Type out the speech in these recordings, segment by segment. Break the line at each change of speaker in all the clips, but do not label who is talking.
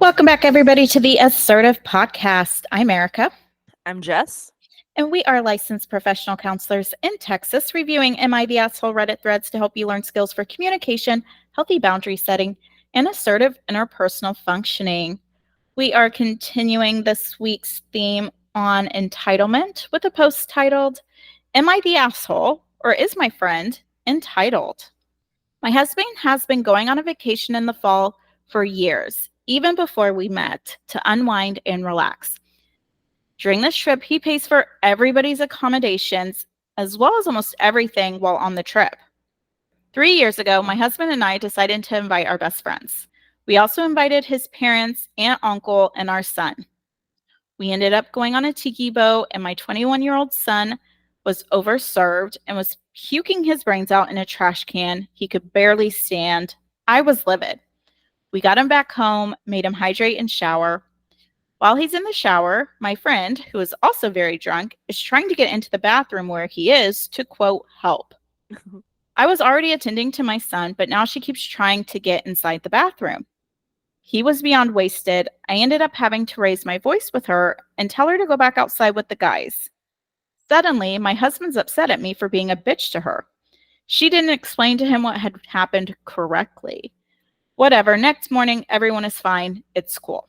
Welcome back, everybody, to the Assertive Podcast. I'm Erica,
I'm Jess.
and we are licensed professional counselors in Texas, reviewing Am I the Asshole Reddit threads to help you learn skills for communication, healthy boundary setting, and assertive interpersonal functioning. We are continuing this week's theme on entitlement with a post titled, Am I the Asshole, or Is My Friend Entitled? My husband has been going on a vacation in the fall for years, even before we met, to unwind and relax. During this trip, he pays for everybody's accommodations, as well as almost everything while on the trip. 3 years ago, my husband and I decided to invite our best friends. We also invited his parents, aunt, uncle, and our son. We ended up going on a tiki boat, and my 21-year-old son was overserved and was puking his brains out in a trash can. He could barely stand. I was livid. We got him back home, made him hydrate and shower. While he's in the shower, my friend, who is also very drunk, is trying to get into the bathroom where he is to, quote, help. I was already attending to my son, but now she keeps trying to get inside the bathroom. He was beyond wasted. I ended up having to raise my voice with her and tell her to go back outside with the guys. Suddenly, my husband's upset at me for being a bitch to her. She didn't explain to him what had happened correctly. Whatever, next morning, everyone is fine. It's cool.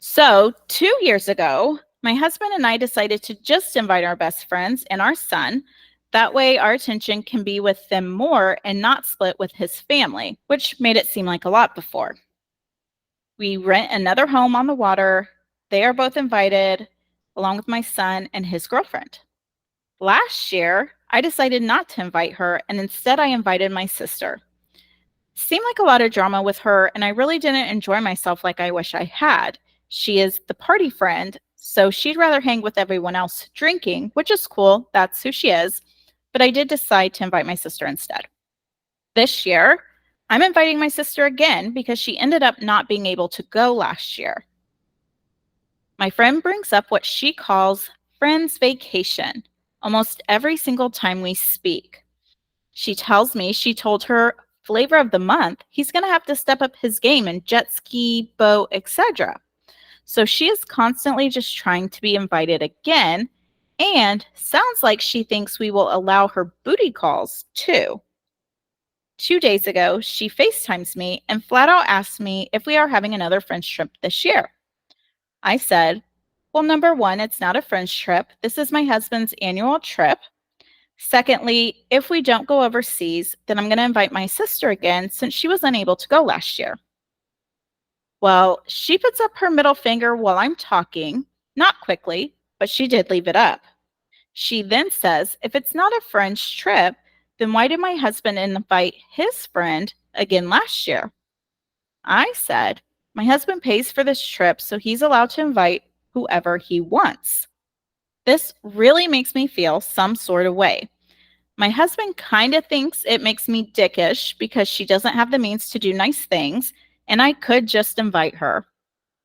So, 2 years ago, my husband and I decided to just invite our best friends and our son. That way, our attention can be with them more and not split with his family, which made it seem like a lot before. We rent another home on the water. They are both invited, along with my son and his girlfriend. Last year, I decided not to invite her, and instead I invited my sister. Seemed like a lot of drama with her, and I really didn't enjoy myself like I wish I had. She is the party friend, so she'd rather hang with everyone else drinking, which is cool. That's who she is. But I did decide to invite my sister instead. This year, I'm inviting my sister again because she ended up not being able to go last year. My friend brings up what she calls friend's vacation almost every single time we speak. She tells me she told her flavor of the month he's going to have to step up his game in jet ski, boat, etc. So she is constantly just trying to be invited again, and sounds like she thinks we will allow her booty calls too. 2 days ago, she FaceTimes me and flat out asks me if we are having another French trip this year. I said, well, number one, it's not a French trip. This is my husband's annual trip. Secondly, if we don't go overseas, then I'm going to invite my sister again since she was unable to go last year. Well, she puts up her middle finger while I'm talking, not quickly, but she did leave it up. She then says, if it's not a French trip, then why did my husband invite his friend again last year? I said, my husband pays for this trip, so he's allowed to invite whoever he wants. This really makes me feel some sort of way. My husband kind of thinks it makes me dickish because she doesn't have the means to do nice things, and I could just invite her.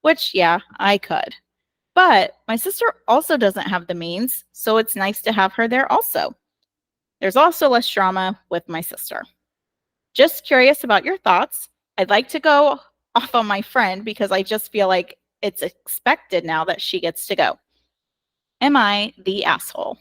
Which, yeah, I could. But my sister also doesn't have the means, so it's nice to have her there also. There's also less drama with my sister. Just curious about your thoughts. I'd like to go off on my friend because I just feel like it's expected now that she gets to go. Am I the asshole?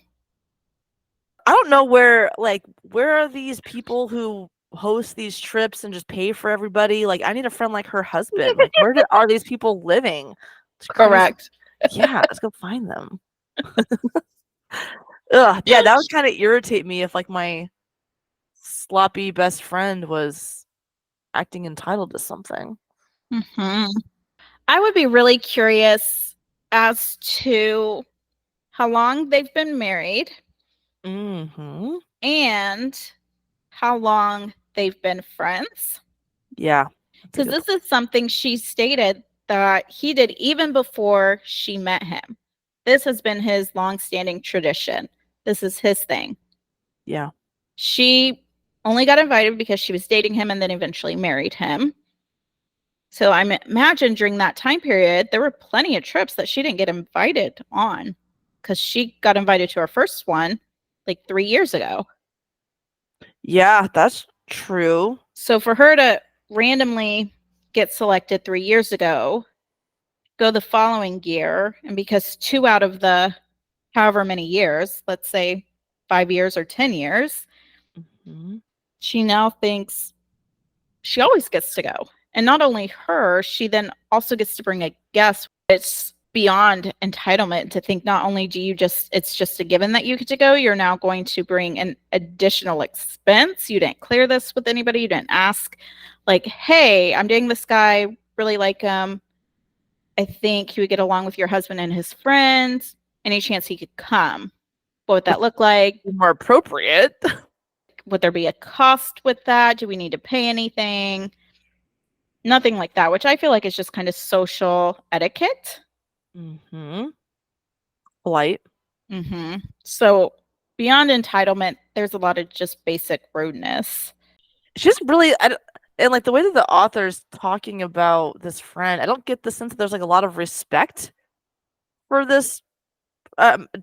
I don't know where are these people who host these trips and just pay for everybody? Like, I need a friend like her husband. Like, are these people living? It's crazy.
Correct.
Yeah, let's go find them. Ugh, yeah, that would kind of irritate me if like my sloppy best friend was acting entitled to something.
Mm-hmm. I would be really curious as to how long they've been married
Mm-hmm.
and how long they've been friends.
Yeah.
Because this is something she stated that he did even before she met him. This has been his longstanding tradition. This is his thing.
Yeah.
She only got invited because she was dating him and then eventually married him. So I imagine during that time period, there were plenty of trips that she didn't get invited on because she got invited to her first one like 3 years ago.
Yeah, that's true.
So for her to randomly get selected 3 years ago, go the following year, and because 2 out of the however many years, let's say 5 years or 10 years, she now thinks she always gets to go. And not only her, she then also gets to bring a guest. It's beyond entitlement to think not only do you it's just a given that you get to go, you're now going to bring an additional expense. You didn't clear this with anybody. You didn't ask, like, hey, I'm dating this guy, really like him. I think he would get along with your husband and his friends. Any chance he could come? What would that look like?
More appropriate.
Would there be a cost with that? Do we need to pay anything? Nothing like that, which I feel like is just kind of social etiquette.
Polite.
So beyond entitlement, there's a lot of just basic rudeness.
She's really, and like the way that the author's talking about this friend, I don't get the sense that there's like a lot of respect for this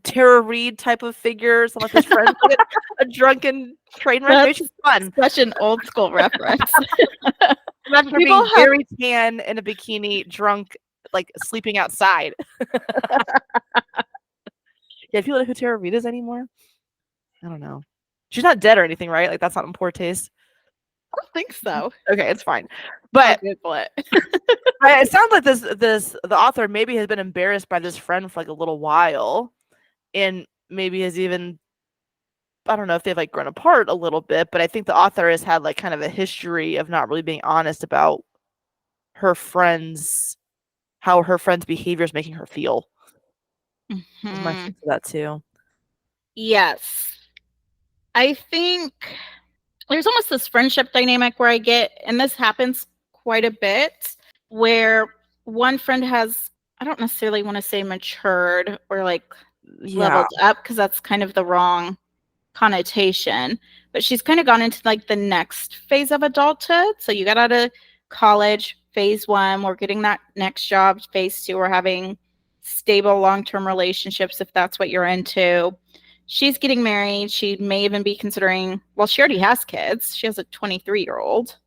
Tara Reid type of figure. So like this friend, like a drunken train wreck. It's fun.
Such an old school reference.
Imagine her being very tan in a bikini, drunk, like sleeping outside. Yeah, if you know who Tara Reid is anymore, I don't know. She's not dead or anything, right? Like that's not in poor taste.
I don't think so.
Okay, it's fine. But it sounds like the author maybe has been embarrassed by this friend for like a little while, and maybe has even, I don't know if they've like grown apart a little bit, but I think the author has had like kind of a history of not really being honest about her friends, how her friends' behavior is making her feel. Is my sense of that too.
Yes. I think there's almost this friendship dynamic where I get, and this happens quite a bit, where one friend has, I don't necessarily want to say matured or like leveled up, because that's kind of the wrong connotation, but she's kind of gone into like the next phase of adulthood. So you got out of college, phase 1, we're getting that next job, phase 2, we're having stable long-term relationships if that's what you're into. She's getting married. She may even be considering, well, she already has kids. She has a 23-year-old.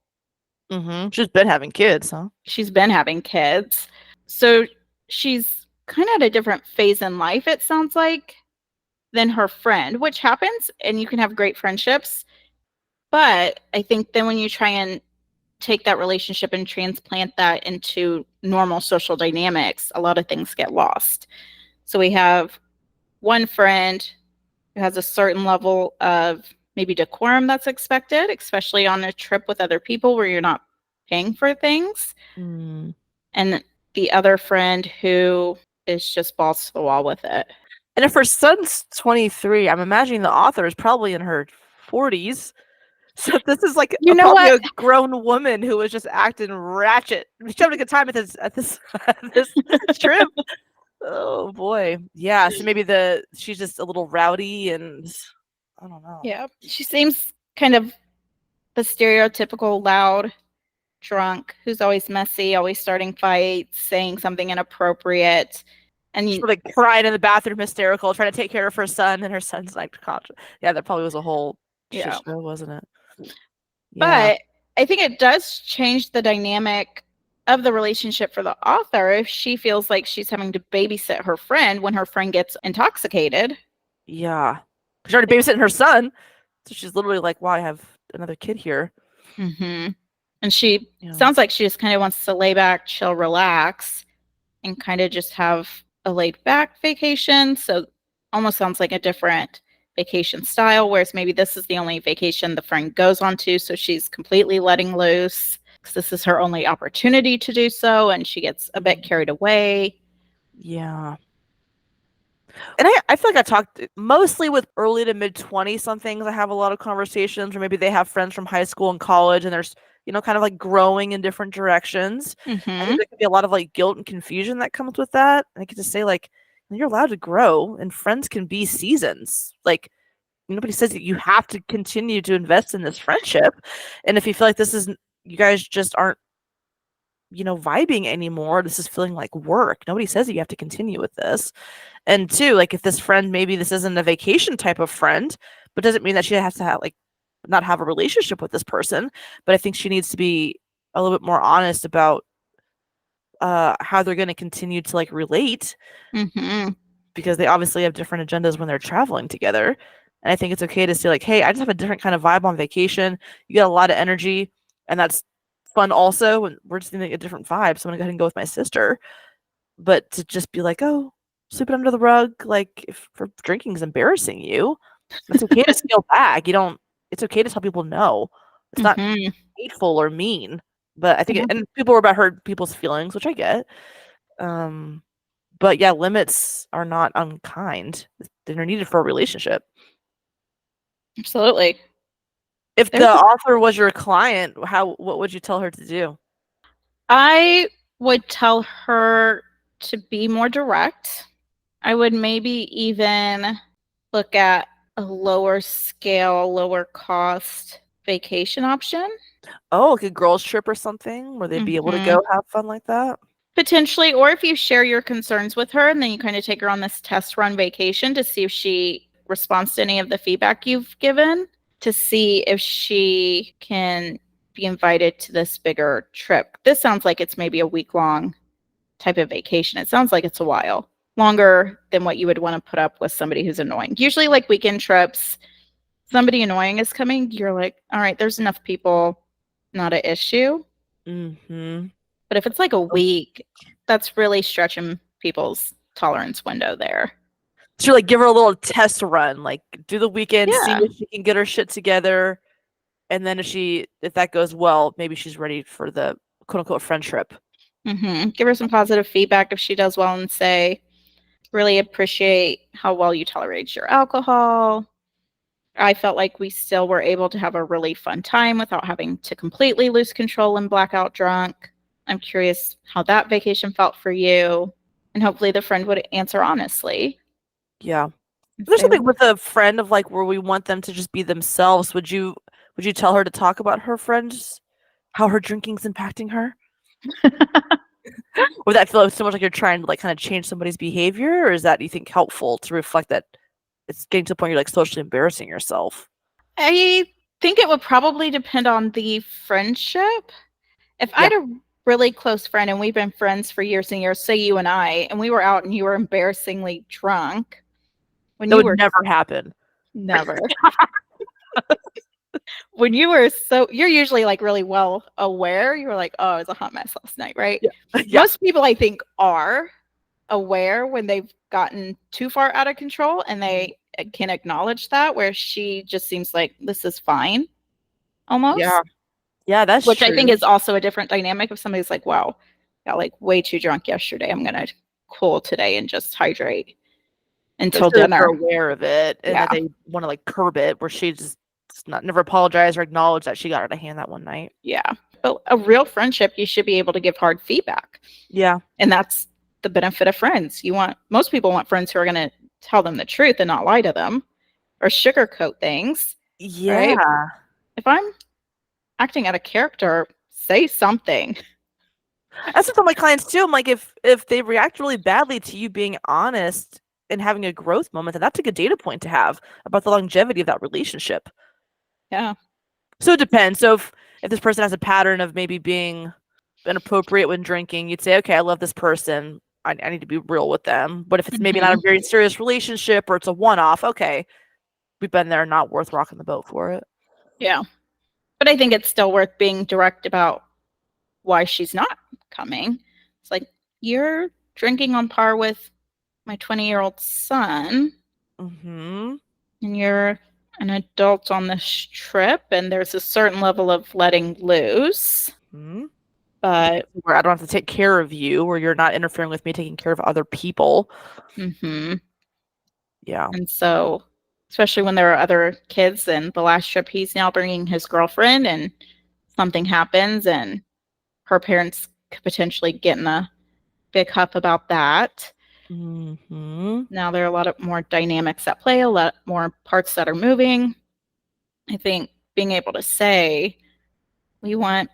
She's been having kids, huh?
She's been having kids. So she's kind of at a different phase in life, it sounds like, than her friend, which happens, and you can have great friendships. But I think then when you try and take that relationship and transplant that into normal social dynamics, a lot of things get lost. So we have one friend who has a certain level of maybe decorum that's expected, especially on a trip with other people where you're not paying for things. And the other friend who is just balls to the wall with it.
And if her son's 23, I'm imagining the author is probably in her 40s. So this is like a grown woman who was just acting ratchet. She having a good time at this trip. Oh boy. Yeah, so maybe she's just a little rowdy, and I don't know.
Yeah. She seems kind of the stereotypical loud drunk who's always messy, always starting fights, saying something inappropriate. And
she's like crying in the bathroom, hysterical, trying to take care of her son, and her son's like conscious. Yeah, that probably was a whole shit show, wasn't it?
Yeah. But I think it does change the dynamic of the relationship for the author if she feels like she's having to babysit her friend when her friend gets intoxicated.
Yeah. She's already babysitting her son. So she's literally like, wow, I have another kid here.
And she sounds like she just kind of wants to lay back, chill, relax, and kind of just have a laid back vacation. So almost sounds like a different vacation style, whereas maybe this is the only vacation the friend goes on to, so she's completely letting loose because this is her only opportunity to do so, and she gets a bit carried away.
Yeah. And I feel like I talked mostly with early to mid 20-somethings. I have a lot of conversations, or maybe they have friends from high school and college, and there's kind of like growing in different directions. I think there could be a lot of like guilt and confusion that comes with that. And I could just say, like, you're allowed to grow, and friends can be seasons. Like, nobody says that you have to continue to invest in this friendship. And if you feel like you guys just aren't, vibing anymore, this is feeling like work, nobody says that you have to continue with this. And two, like, if this friend, maybe this isn't a vacation type of friend, but doesn't mean that she has to have, like, not have a relationship with this person. But I think she needs to be a little bit more honest about how they're going to continue to like relate,
Mm-hmm.
because they obviously have different agendas when they're traveling together. And I think it's okay to say like, hey, I just have a different kind of vibe on vacation. You got a lot of energy, and that's fun also. And we're just in a different vibe, so I'm gonna go ahead and go with my sister. But to just be like, oh, sweep it under the rug, like if drinking is embarrassing you, it's okay to scale back. You don't. It's okay to tell people no. It's not
Mm-hmm.
hateful or mean. But I think,
Yeah,
and people were about hurt people's feelings, which I get. Um, but yeah, limits are not unkind. They're needed for a relationship.
absolutely.
If the
There's
author was your client, what would you tell her to do?
I would tell her to be more direct. I would maybe even look at a lower scale, lower cost vacation option.
Oh, like a girls' trip or something where they'd be able to
Hmm.
go have fun like that?
Potentially, or if you share your concerns with her and then you kind of take her on this test run vacation to see if she responds to any of the feedback you've given, to see if she can be invited to this bigger trip. This sounds like it's maybe a week long type of vacation. It sounds like it's a while longer than what you would want to put up with somebody who's annoying. Usually, like weekend trips, somebody annoying is coming, you're like, all right, there's enough people, not an issue.
Mm-hmm.
But if it's like a week, that's really stretching people's tolerance window there.
So like give her a little test run, like do the weekend, see
Yeah.
if she can get her shit together, and then if that goes well, maybe she's ready for the quote unquote friend trip.
Give her some positive feedback if she does well and say, really appreciate how well you tolerate your alcohol. I felt like we still were able to have a really fun time without having to completely lose control and blackout drunk. I'm curious how that vacation felt for you. And hopefully the friend would answer honestly
Yeah.
and
There's
say,
something with a friend of like where we want them to just be themselves. Would you tell her to talk about her friends, how her drinking's impacting her? Would that feel so much like you're trying to like kind of change somebody's behavior, or is that you think helpful to reflect that it's getting to the point you're like socially embarrassing yourself?
I think it would probably depend on the friendship. If I
Yeah,
had a really close friend and we've been friends for years and years, say you and I, and we were out and you were embarrassingly drunk when
that
you
would
were
never happen.
never, when you were so, you're usually like really well aware. You were like, oh, it was a hot mess last night, right?
Yeah, yeah,
Most people, I think, are aware when they've gotten too far out of control and they can acknowledge that, where she just seems like this is fine
yeah,
almost,
yeah. That's
which I think
true.
is also a different dynamic if somebody's like, wow, got like way too drunk yesterday. I'm going to cool today and just hydrate
That
until
shows they're
dinner.
aware of it and that
Yeah.
they want to like curb it, where she just not never apologize or acknowledge that she got out of hand that one night.
Yeah. But a real friendship, you should be able to give hard feedback.
Yeah,
And that's the benefit of friends. Most people want friends who are going to tell them the truth and not lie to them or sugarcoat things, right?
yeah.
If I'm acting out of character, say something.
That's what I tell my clients too. I'm like, if they react really badly to you being honest and having a growth moment, then that's a good data point to have about the longevity of that relationship.
Yeah.
So it depends. So if this person has a pattern of maybe being inappropriate when drinking, you'd say, okay, I love this person. I need to be real with them. But if it's maybe not a
Hmm.
very serious relationship or it's a one off, okay, we've been there, not worth rocking the boat for it.
Yeah. But I think it's still worth being direct about why she's not coming. It's like, you're drinking on par with my 20-year-old son,
Mm-hmm.
and you're an adult on this trip, and there's a certain level of letting loose.
Mm-hmm.
But
Where I don't have to take care of you, where you're not interfering with me taking care of other people.
mm-hmm.
Yeah.
And so, especially when there are other kids, and the last trip he's now bringing his girlfriend, and something happens, and her parents could potentially get in a big huff about that.
Mm-hmm.
Now there are a lot of more dynamics at play, a lot more parts that are moving. I think being able to say, we want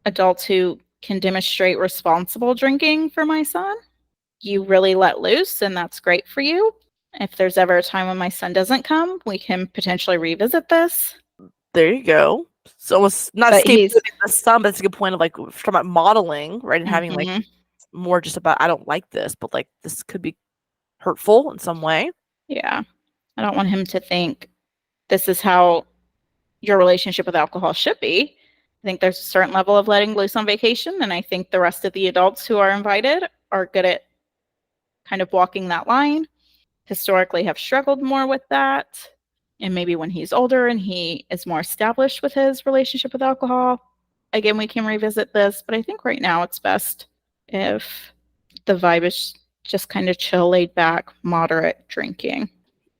adults who can demonstrate responsible drinking for my son. You really let loose, and that's great for you. If there's ever a time when my son doesn't come, we can potentially revisit this.
There you go. So it's not
But he's
scapegoating the son, but it's a good point of like talking about modeling, right? And having like
mhm,
more just about I don't like this, but like this could be hurtful in some way.
yeah. I don't want him to think this is how your relationship with alcohol should be. I think there's a certain level of letting loose on vacation, and I think the rest of the adults who are invited are good at kind of walking that line. Historically have struggled more with that. And maybe when he's older and he is more established with his relationship with alcohol, again, we can revisit this. But I think right now it's best if the vibe is just kind of chill, laid back, moderate drinking.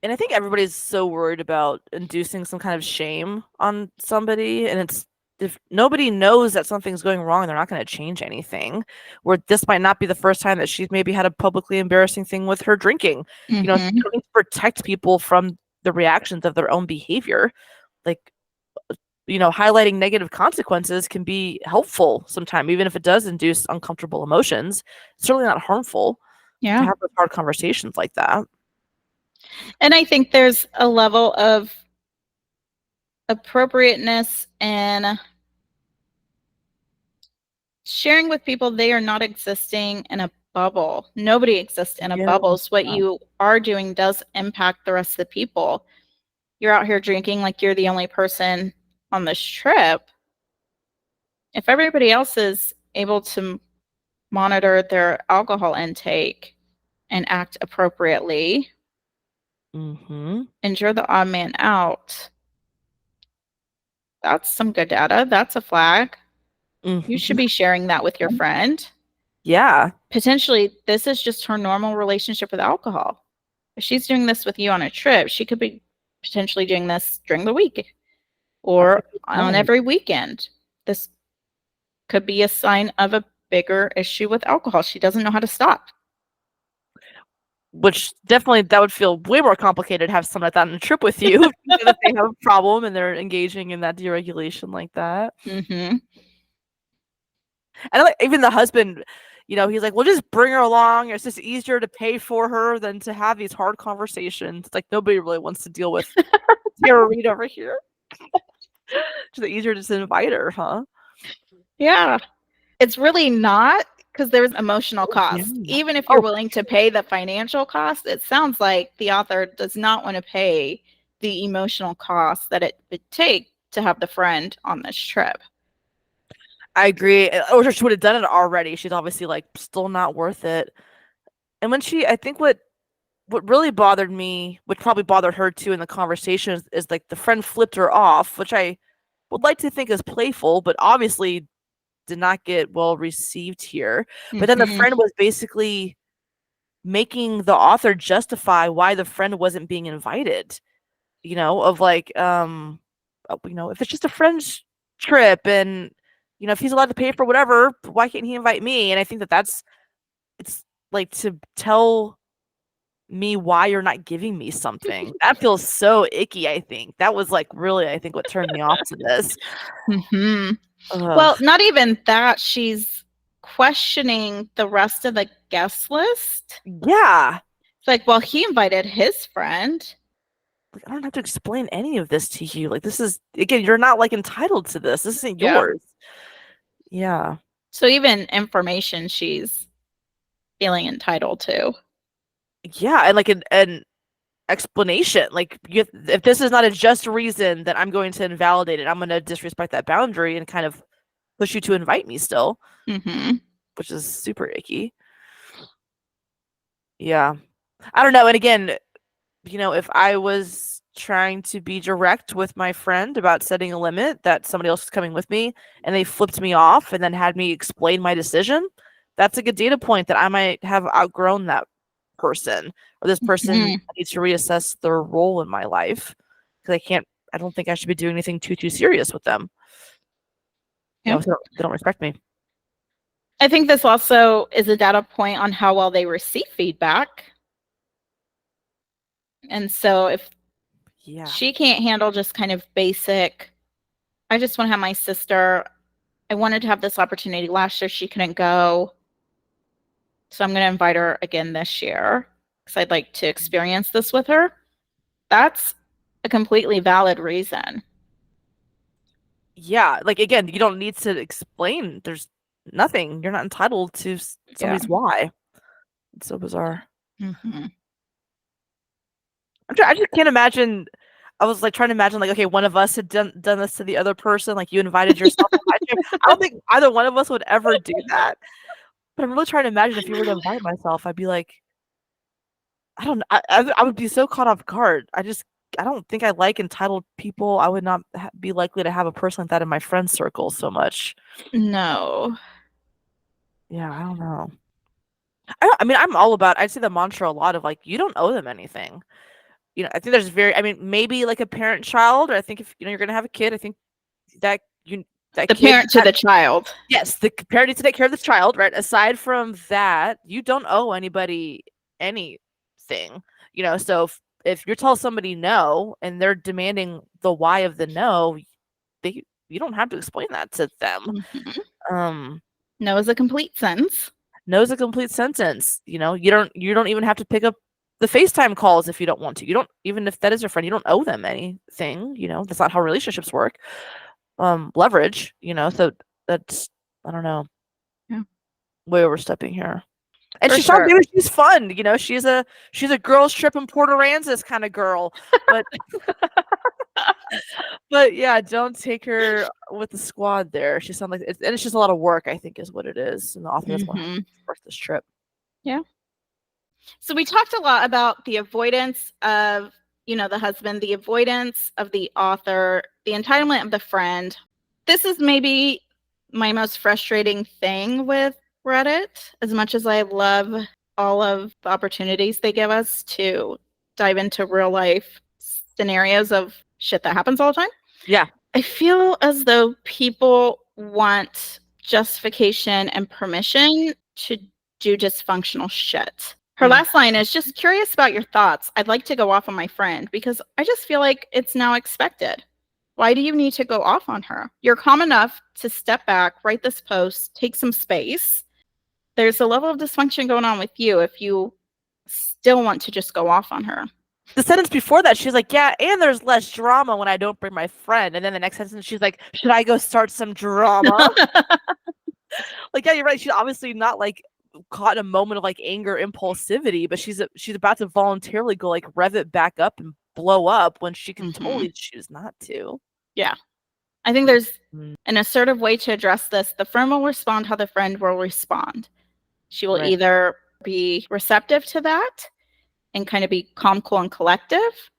And I think everybody's so worried about inducing some kind of shame on somebody, and it's if nobody knows that something's going wrong, they're not going to change anything. Where this might not be the first time that she's maybe had a publicly embarrassing thing with her drinking. You know,
Mm-hmm.
you don't need to protect people from the reactions of their own behavior. Like, highlighting negative consequences can be helpful sometimes, even if it does induce uncomfortable emotions. It's certainly not harmful to
Yeah.
have those hard conversations like that.
And I think there's a level of appropriateness and sharing with people they are not existing in a bubble. Nobody exists in a
Yeah.
bubble. So what you are doing does impact the rest of the people. You're out here drinking like you're the only person on this trip. If everybody else is able to monitor their alcohol intake and act appropriately,
Mm-hmm.
and you're the odd man out, that's some good data. That's a flag. You should
Mm-hmm.
be sharing that with your friend.
Yeah.
Potentially, this is just her normal relationship with alcohol. If she's doing this with you on a trip, she could be potentially doing this during the week
That's a
or
good
on
point.
every weekend. This could be a sign of a bigger issue with alcohol. She doesn't know how to stop.
Which definitely that would feel way more complicated to have someone like that on a trip with you if they have a problem and they're engaging in that deregulation like that.
Mm-hmm.
And like even the husband, he's like, "Well, just bring her along. It's just easier to pay for her than to have these hard conversations." It's like nobody really wants to deal with Tara Reid over here. It's easier to just invite her, huh?
Yeah. It's really not because there's emotional
Yeah.
cost. Even if you're
Oh,
willing to pay the financial cost, it sounds like the author does not want to pay the emotional cost that it would take to have the friend on this trip.
I agree. Or she would have done it already. She's obviously like still not worth it. And I think what really bothered me, which probably bothered her too in the conversation, is like the friend flipped her off, which I would like to think is playful, but obviously did not get well received here. But then the
Mm-hmm.
friend was basically making the author justify why the friend wasn't being invited, of like, if it's just a friend's trip and, if he's allowed to pay for whatever, why can't he invite me? And I think it's like to tell me why you're not giving me something. That feels so icky, I think. That was like really, I think, what turned me off to this.
Mm-hmm.
Ugh.
Well, not even that. She's questioning the rest of the guest list.
Yeah.
It's like, well, he invited his friend.
Like, I don't have to explain any of this to you. Like, this is, again, you're not like entitled to this. This isn't
Yeah.
yours. Yeah.
So even information she's feeling entitled to.
Yeah. And like an explanation. Like, if this is not a just reason, then I'm going to invalidate it. I'm going to disrespect that boundary and kind of push you to invite me still,
Mm-hmm.
which is super icky. Yeah. I don't know. And again, if I was trying to be direct with my friend about setting a limit that somebody else is coming with me and they flipped me off and then had me explain my decision, that's a good data point that I might have outgrown that person or this person
Mm-hmm.
needs to reassess their role in my life because I don't think I should be doing anything too serious with them.
Yeah.
So they don't respect me.
I think this also is a data point on how well they receive feedback. And so if
Yeah.
she can't handle just kind of basic, I just want to have my sister. I wanted to have this opportunity last year. She couldn't go. So I'm going to invite her again this year because I'd like to experience this with her. That's a completely valid reason.
Yeah, like again, you don't need to explain. There's nothing. You're not entitled to
Yeah.
somebody's why. It's so bizarre.
Hmm.
I just can't imagine. I was like trying to imagine, like, okay, one of us had done this to the other person. Like, you invited yourself on my trip. I don't think either one of us would ever do that. But I'm really trying to imagine if you were to invite myself, I'd be like, I don't. I would be so caught off guard. I don't think I like entitled people. I would not be likely to have a person like that in my friend circle so much.
No.
Yeah, I don't know. I mean, I'm all about. I'd say the mantra a lot of like, you don't owe them anything. I think there's I mean, maybe like a parent child, or I think if you're gonna have a kid, I think that you that
The
kid
parent to the child.
yes, the parent needs to take care of the child, right? Aside from that, you don't owe anybody anything. So if you tell somebody no and they're demanding the why of the no, you don't have to explain that to them.
Hmm.
Um
No is a complete sentence.
no is a complete sentence. You don't even have to pick up the FaceTime calls if you don't want to. You don't, even if that is your friend, you don't owe them anything. That's not how relationships work. Leverage, so that's, I don't know,
Yeah,
way overstepping here. And
for
she's trying,
sure.
maybe she's fun, she's a girls trip in Port Aransas kind of girl. But but yeah, don't take her with the squad there. She sounds like it's just a lot of work, I think, is what it is. And the author doesn't want to
Hmm.
work this trip.
Yeah. So we talked a lot about the avoidance of, the husband, the avoidance of the author, the entitlement of the friend. This is maybe my most frustrating thing with Reddit, as much as I love all of the opportunities they give us to dive into real life scenarios of shit that happens all the time.
Yeah.
I feel as though people want justification and permission to do dysfunctional shit. Her last line is, just curious about your thoughts. I'd like to go off on my friend because I just feel like it's now expected. Why do you need to go off on her? You're calm enough to step back, write this post, take some space. There's a level of dysfunction going on with you if you still want to just go off on her.
The sentence before that, she's like, yeah, and there's less drama when I don't bring my friend. And then the next sentence, she's like, should I go start some drama? Like, yeah, you're right. She's obviously not like caught in a moment of like anger, impulsivity, but she's about to voluntarily go like rev it back up and blow up when she can totally choose not to.
Yeah. I think there's an assertive way to address this. The friend will respond how the friend will respond. She will either be receptive to that and kind of be calm, cool, and collective.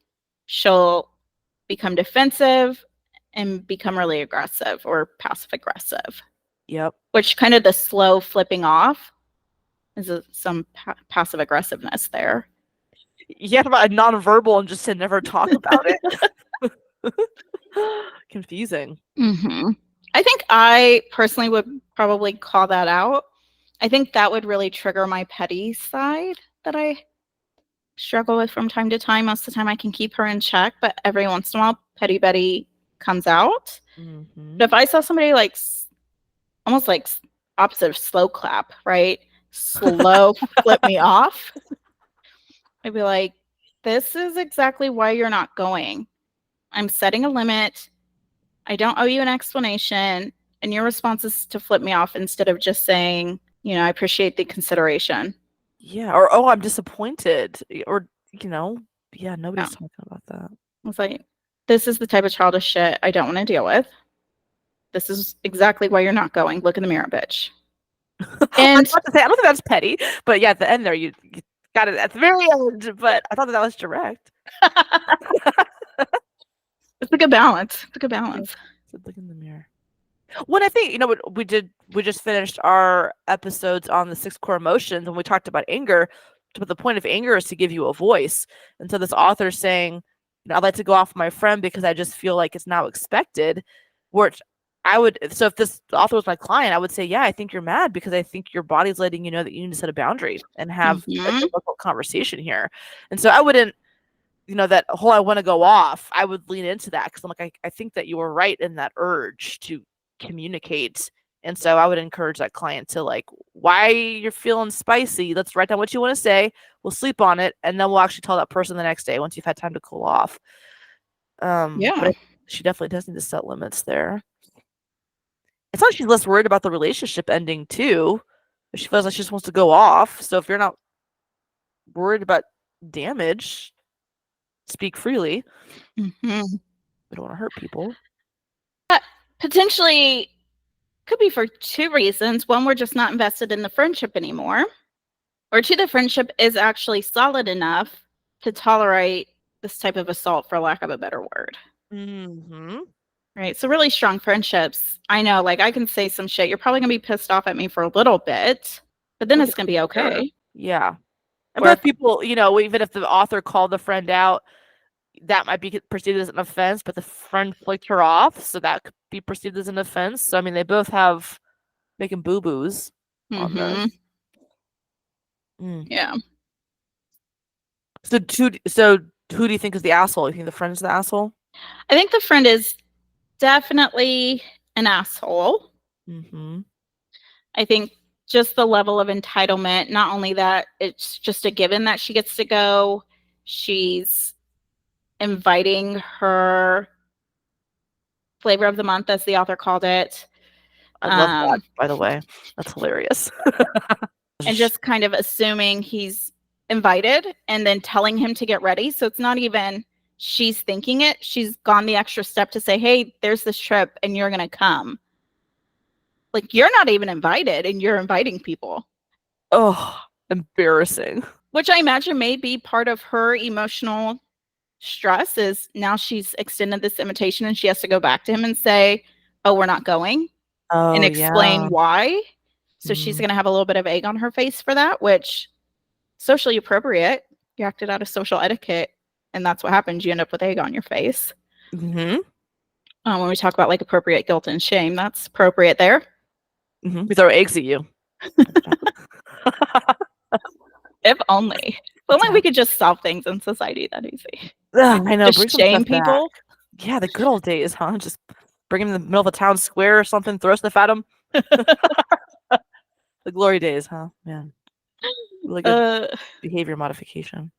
She'll become defensive and become really aggressive or passive aggressive.
Yep.
Which kind of the slow flipping off is some passive aggressiveness there.
You have about a nonverbal and just to never talk about it. Confusing.
Mm-hmm. I think I personally would probably call that out. I think that would really trigger my petty side that I struggle with from time to time. Most of the time I can keep her in check, but every once in a while, petty Betty comes out. Mm-hmm. But if I saw somebody like almost like opposite of slow clap, right? Slow flip me off. I'd be like, this is exactly why you're not going. I'm setting a limit. I don't owe you an explanation. And your response is to flip me off instead of just saying, I appreciate the consideration.
Yeah. Or, oh, I'm disappointed. Or, yeah, nobody's talking about that.
It's like, this is the type of childish shit I don't want to deal with. This is exactly why you're not going. Look in the mirror, bitch.
And I was about to say, I don't think that's petty, but yeah, at the end there, you got it at the very end. But I thought that was direct.
It's a good balance. It's a good balance.
Look in the mirror. When I think, we just finished our episodes on the 6 core emotions, and we talked about anger. But the point of anger is to give you a voice. And so this author's saying, I'd like to go off my friend because I just feel like it's now expected. Which so if this author was my client, I would say, yeah, I think you're mad because I think your body's letting you know that you need to set a boundary and have a difficult conversation here. And so I wouldn't, that whole I want to go off, I would lean into that because I'm like, I think that you were right in that urge to communicate. And so I would encourage that client to like, why you're feeling spicy, let's write down what you want to say. We'll sleep on it. And then we'll actually tell that person the next day once you've had time to cool off. Yeah. But she definitely does need to set limits there. It's not like she's less worried about the relationship ending too. She feels like she just wants to go off. So if you're not worried about damage, speak freely.
Hmm.
We don't want to hurt people.
Potentially could be for two reasons. One, we're just not invested in the friendship anymore. Or two, the friendship is actually solid enough to tolerate this type of assault, for lack of a better word.
Mm-hmm.
Right. So really strong friendships. I know, like I can say some shit. You're probably gonna be pissed off at me for a little bit, but then
We'll
it's
get
gonna be
there.
okay.
Yeah. And
Where
both
if,
people, even if the author called the friend out, that might be perceived as an offense, but the friend flicked her off, so that could be perceived as an offense. So I mean, they both have making boo boos on
mm-hmm,
this. Mm.
yeah.
So who do you think is the asshole? You think the friend's the asshole?
I think the friend is definitely an asshole.
Mm-hmm.
I think just the level of entitlement, not only that it's just a given that she gets to go, she's inviting her flavor of the month, as the author called it.
I love that,
Um,
by the way. That's hilarious.
and just kind of assuming he's invited and then telling him to get ready. So it's not even she's thinking it, she's gone the extra step to say, hey, there's this trip and you're going to come. Like, you're not even invited and you're inviting people,
Oh, embarrassing.
which I imagine may be part of her emotional stress. Is now she's extended this invitation and she has to go back to him and say, oh, we're not going, and
Oh,
explain
yeah.
why. So she's
Mm-hmm.
going to have a little bit of egg on her face for that, which socially appropriate. You acted out of social etiquette, and that's what happens. You end up with egg on your face.
Mm-hmm.
When we talk about like appropriate guilt and shame, that's appropriate there.
Mm-hmm. We throw eggs at you.
If only. If only we could just solve things in society that easy.
Ugh, I know. Bring
Just
some
shame
stuff back.
people.
Yeah, the good old days, huh? Just bring him in the middle of a town square or something, throw stuff at him. The glory days, huh? Man, really good
uh,
behavior modification.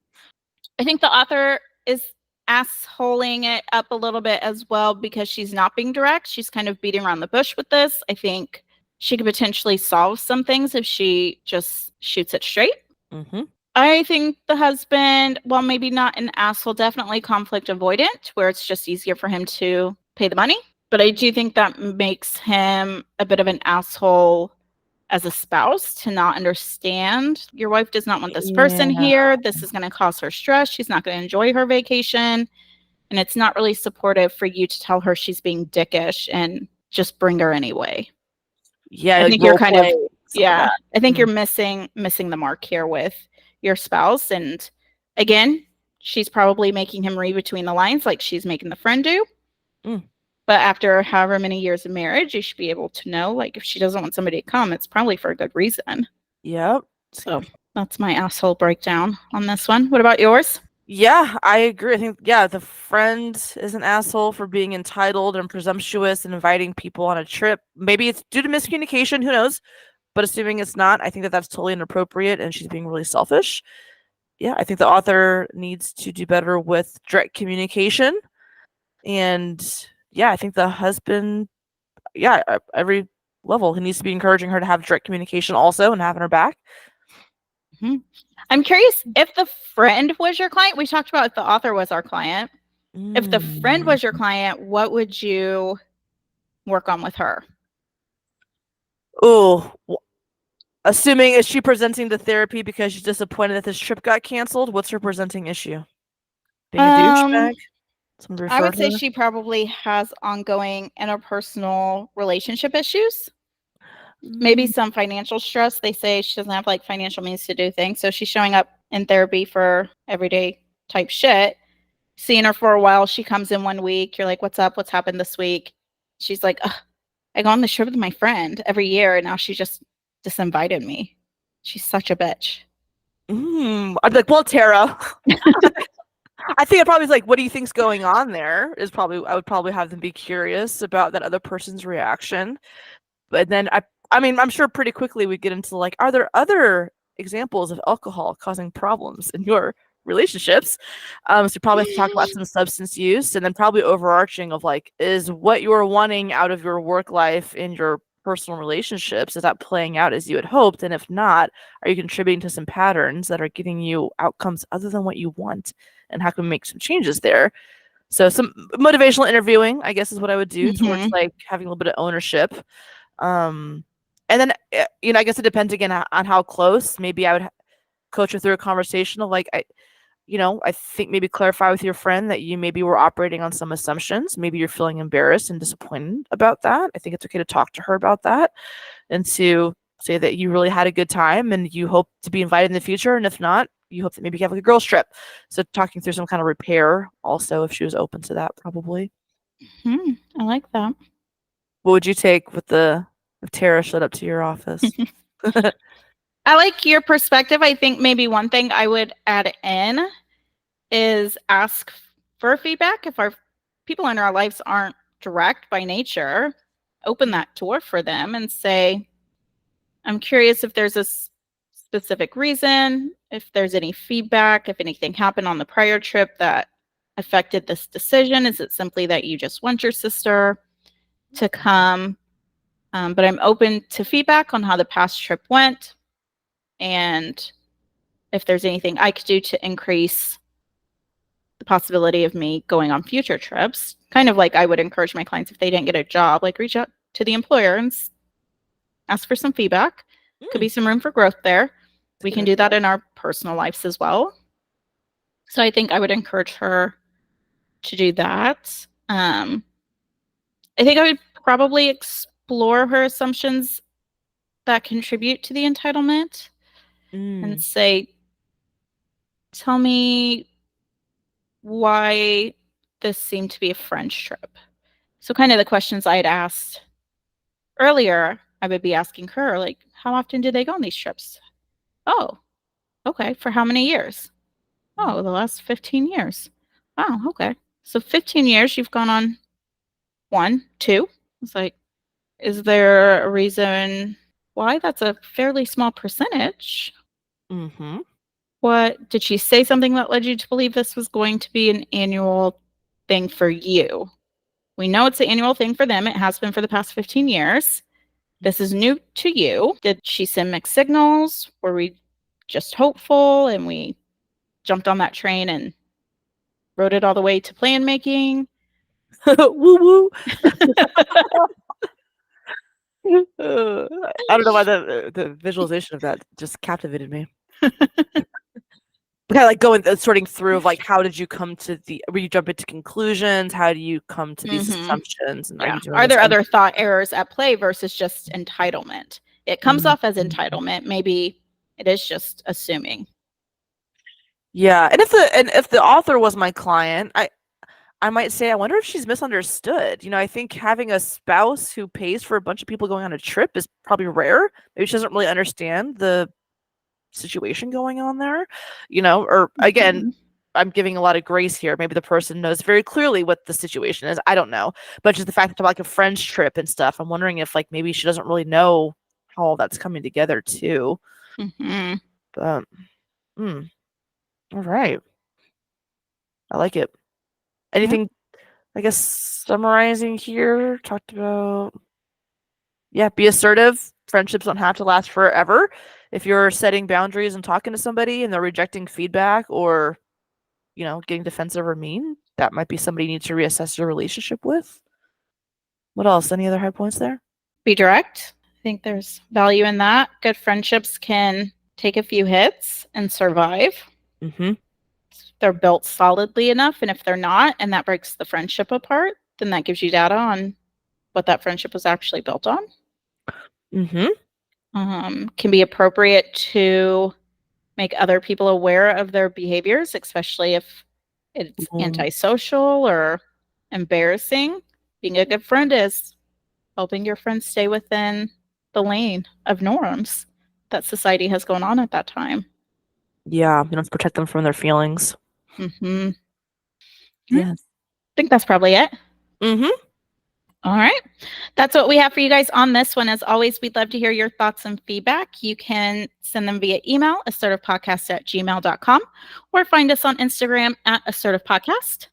I think the author is assholing it up a little bit as well because she's not being direct. She's kind of beating around the bush with this. I think she could potentially solve some things if she just shoots it straight.
Mm-hmm.
I think the husband, while maybe not an asshole, definitely conflict avoidant, where it's just easier for him to pay the money. But I do think that makes him a bit of an asshole as a spouse to not understand your wife does not want this person
Yeah.
here. This is going to cause her stress. She's not going to enjoy her vacation. And it's not really supportive for you to tell her she's being dickish and just bring her anyway.
Yeah,
I
like
think you're
role
kind of,
play some of
yeah,
that.
I think
Mm.
you're missing the mark here with your spouse. And again, she's probably making him read between the lines like she's making the friend do.
Mm.
But after however many years of marriage, you should be able to know, like, if she doesn't want somebody to come, it's probably for a good reason.
Yep.
So that's my asshole breakdown on this one. What about yours?
Yeah, I agree. I think, yeah, the friend is an asshole for being entitled and presumptuous and inviting people on a trip. Maybe it's due to miscommunication, who knows? But assuming it's not, I think that that's totally inappropriate and she's being really selfish. Yeah, I think the author needs to do better with direct communication. And yeah, I think the husband, yeah, every level, he needs to be encouraging her to have direct communication also and having her back.
Mm-hmm. I'm curious if the friend was your client. We talked about if the author was our client. If the friend
Mm.
was your client, what would you work on with her?
Oh, assuming is she presenting to therapy because she's disappointed that this trip got canceled? What's her presenting issue? Being a
Um,
douchebag? Somebody
I would
referred
say
her?
she probably has ongoing interpersonal relationship issues. Maybe
Mm.
some financial stress. They say she doesn't have like financial means to do things. So she's showing up in therapy for everyday type shit. Seeing her for a while, she comes in one week. You're like, what's up? What's happened this week? She's like, I go on the trip with my friend every year, and now she just disinvited me. She's such a bitch.
I'd be like, well, Tara, I think it probably is like, what do you think's going on there? Is probably I would probably have them be curious about that other person's reaction. But then I mean, I'm sure pretty quickly we get into like, are there other examples of alcohol causing problems in your relationships. So you probably have to talk about some substance use, and then probably overarching of like, is what you're wanting out of your work life in your personal relationships, is that playing out as you had hoped? And if not, are you contributing to some patterns that are getting you outcomes other than what you want? And how can we make some changes there? So some motivational interviewing, I guess, is what I would do towards
Mm-hmm.
like having a little bit of ownership. Um, and then, I guess it depends again on how close. Maybe I would coach her through a conversation of like, I think maybe clarify with your friend that you maybe were operating on some assumptions. Maybe you're feeling embarrassed and disappointed about that. I think it's okay to talk to her about that and to say that you really had a good time and you hope to be invited in the future. And if not, you hope that maybe you have like a girls trip. So talking through some kind of repair also, if she was open to that, probably.
I like that.
What would you take with if Tara showed up to your office?
I like your perspective. I think maybe one thing I would add in is ask for feedback. If our people in our lives aren't direct by nature, open that door for them and say, I'm curious if there's a specific reason, if there's any feedback, if anything happened on the prior trip that affected this decision. Is it simply that you just want your sister to come? But I'm open to feedback on how the past trip went and if there's anything I could do to increase the possibility of me going on future trips. Kind of like I would encourage my clients if they didn't get a job, like reach out to the employer and ask for some feedback. Could be some room for growth there. We can do that in our personal lives as well. So I think I would encourage her to do that. I think I would probably explore her assumptions that contribute to the entitlement and say, tell me why this seemed to be a friend's trip. So kind of the questions I had asked earlier, I would be asking her, like, how often do they go on these trips? Oh, okay. For how many years? Oh, the last 15 years. Oh, okay. So 15 years you've gone on one, two. It's like, is there a reason why? That's a fairly small percentage.
Mm-hmm.
What did she say something that led you to believe this was going to be an annual thing for you? We know it's an annual thing for them. It has been for the past 15 years. This is new to you. Did she send mixed signals? Were we just hopeful and we jumped on that train and rode it all the way to plan making?
Woo woo. I don't know why the visualization of that just captivated me. Kind of like going sorting through of like, how did you come to were you jump into conclusions? How do you come to these assumptions? And are you doing
Are
this?
there other thought errors at play versus just entitlement? It comes off as
Mhm.
entitlement. Maybe it is just assuming.
Yeah, and if the author was my client, I might say, I wonder if she's misunderstood. I think having a spouse who pays for a bunch of people going on a trip is probably rare. Maybe she doesn't really understand the situation going on there, or again, I'm giving a lot of grace here. Maybe the person knows very clearly what the situation is. I don't know. But just the fact that like a friend's trip and stuff, I'm wondering if like maybe she doesn't really know how all that's coming together too. But all right. I like it. Anything, I guess, summarizing here, talked about, yeah, be assertive. Friendships don't have to last forever. If you're setting boundaries and talking to somebody and they're rejecting feedback or, getting defensive or mean, that might be somebody you need to reassess your relationship with. What else? Any other high points there?
Be direct. I think there's value in that. Good friendships can take a few hits and survive.
Mm-hmm.
They're built solidly enough. And if they're not, and that breaks the friendship apart, then that gives you data on what that friendship was actually built on.
Mm-hmm.
Can be appropriate to make other people aware of their behaviors, especially if it's antisocial or embarrassing. Being a good friend is helping your friends stay within the lane of norms that society has going on at that time.
Yeah, you have to protect them from their feelings.
I
Yes.
think that's probably it.
Mm-hmm.
All right. That's what we have for you guys on this one. As always, we'd love to hear your thoughts and feedback. You can send them via email, assertivepodcast@gmail.com, or find us on Instagram @assertivepodcast.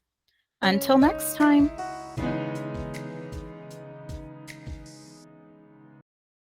Until next time.